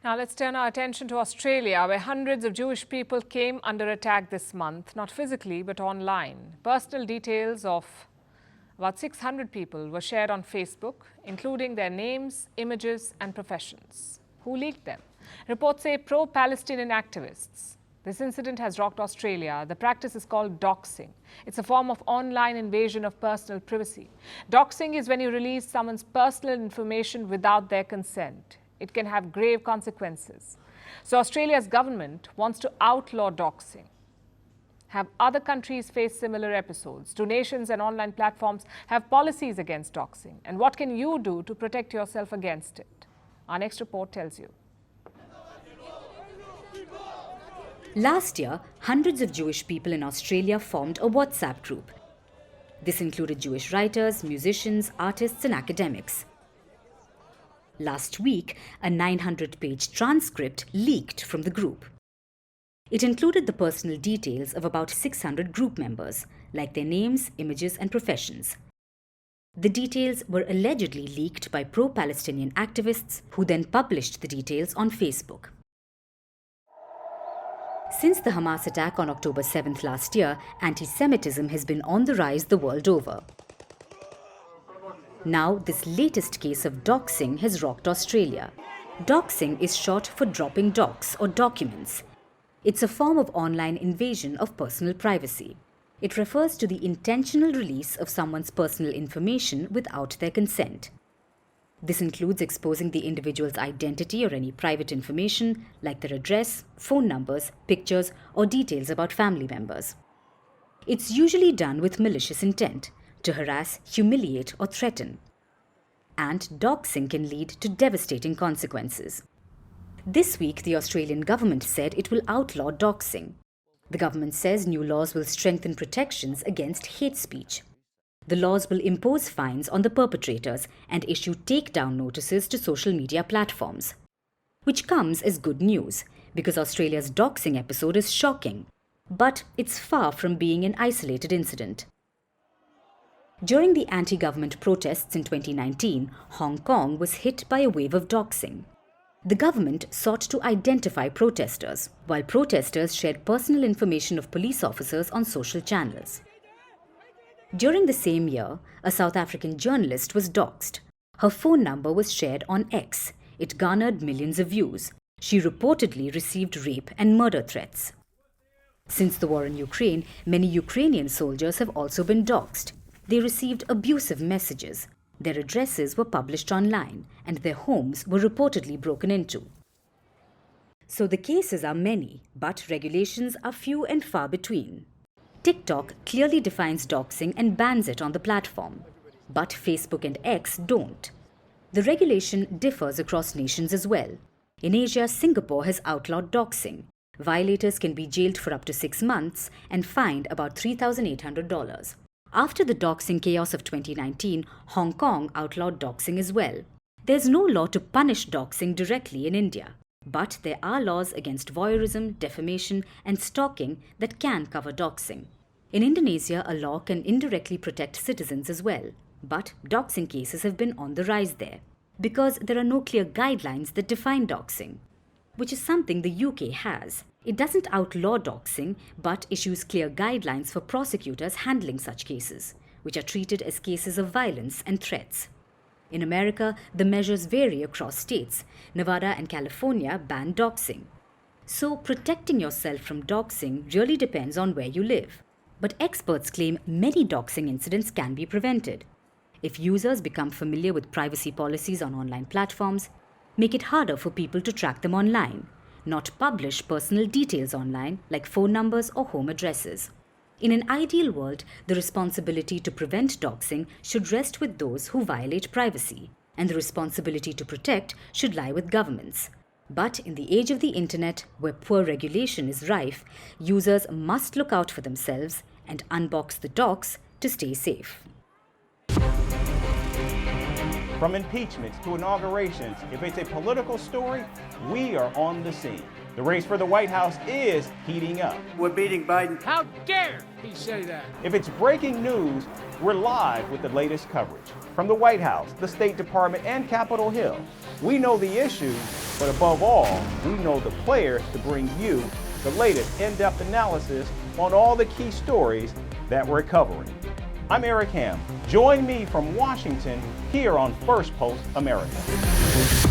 Now let's turn our attention to Australia, where hundreds of Jewish people came under attack this month, not physically but online. Personal details of about 600 people were shared on Facebook, including their names, images and professions. Who leaked them? Reports say pro-Palestinian activists. This incident has rocked Australia. The practice is called doxing. It's a form of online invasion of personal privacy. Doxing is when you release someone's personal information without their consent. It can have grave consequences. So Australia's government wants to outlaw doxing. Have other countries faced similar episodes? Do nations and online platforms have policies against doxing? And what can you do to protect yourself against it? Our next report tells you. Last year, hundreds of Jewish people in Australia formed a WhatsApp group. This included Jewish writers, musicians, artists and academics. Last week, a 900-page transcript leaked from the group. It included the personal details of about 600 group members, like their names, images and professions. The details were allegedly leaked by pro-Palestinian activists who then published the details on Facebook. Since the Hamas attack on October 7th last year, anti-Semitism has been on the rise the world over. Now, this latest case of doxing has rocked Australia. Doxing is short for dropping docs or documents. It's a form of online invasion of personal privacy. It refers to the intentional release of someone's personal information without their consent. This includes exposing the individual's identity or any private information like their address, phone numbers, pictures, or details about family members. It's usually done with malicious intent to harass, humiliate, or threaten. And doxing can lead to devastating consequences. This week, the Australian government said it will outlaw doxing. The government says new laws will strengthen protections against hate speech. The laws will impose fines on the perpetrators and issue takedown notices to social media platforms. Which comes as good news, because Australia's doxing episode is shocking. But it's far from being an isolated incident. During the anti-government protests in 2019, Hong Kong was hit by a wave of doxing. The government sought to identify protesters, while protesters shared personal information of police officers on social channels. During the same year, a South African journalist was doxed. Her phone number was shared on X. It garnered millions of views. She reportedly received rape and murder threats. Since the war in Ukraine, many Ukrainian soldiers have also been doxed. They received abusive messages. Their addresses were published online, and their homes were reportedly broken into. So the cases are many, but regulations are few and far between. TikTok clearly defines doxing and bans it on the platform, but Facebook and X don't. The regulation differs across nations as well. In Asia, Singapore has outlawed doxing. Violators can be jailed for up to 6 months and fined about $3,800. After the doxing chaos of 2019, Hong Kong outlawed doxing as well. There's no law to punish doxing directly in India, but there are laws against voyeurism, defamation, and stalking that can cover doxing. In Indonesia, a law can indirectly protect citizens as well, but doxing cases have been on the rise there because there are no clear guidelines that define doxing, which is something the UK has. It doesn't outlaw doxing, but issues clear guidelines for prosecutors handling such cases, which are treated as cases of violence and threats. In America, the measures vary across states. Nevada and California ban doxing. So protecting yourself from doxing really depends on where you live. But experts claim many doxing incidents can be prevented. If users become familiar with privacy policies on online platforms, make it harder for people to track them online, not publish personal details online like phone numbers or home addresses. In an ideal world, the responsibility to prevent doxing should rest with those who violate privacy, and the responsibility to protect should lie with governments. But in the age of the internet, where poor regulation is rife, users must look out for themselves and unbox the docs to stay safe. From impeachments to inaugurations, if it's a political story, we are on the scene. The race for the White House is heating up. We're beating Biden. How dare he say that? If it's breaking news, we're live with the latest coverage. from the White House, the State Department, and Capitol Hill. We know the issues, but above all, we know the players to bring you the latest in-depth analysis on all the key stories that we're covering. I'm Eric Ham. Join me from Washington here on Firstpost America.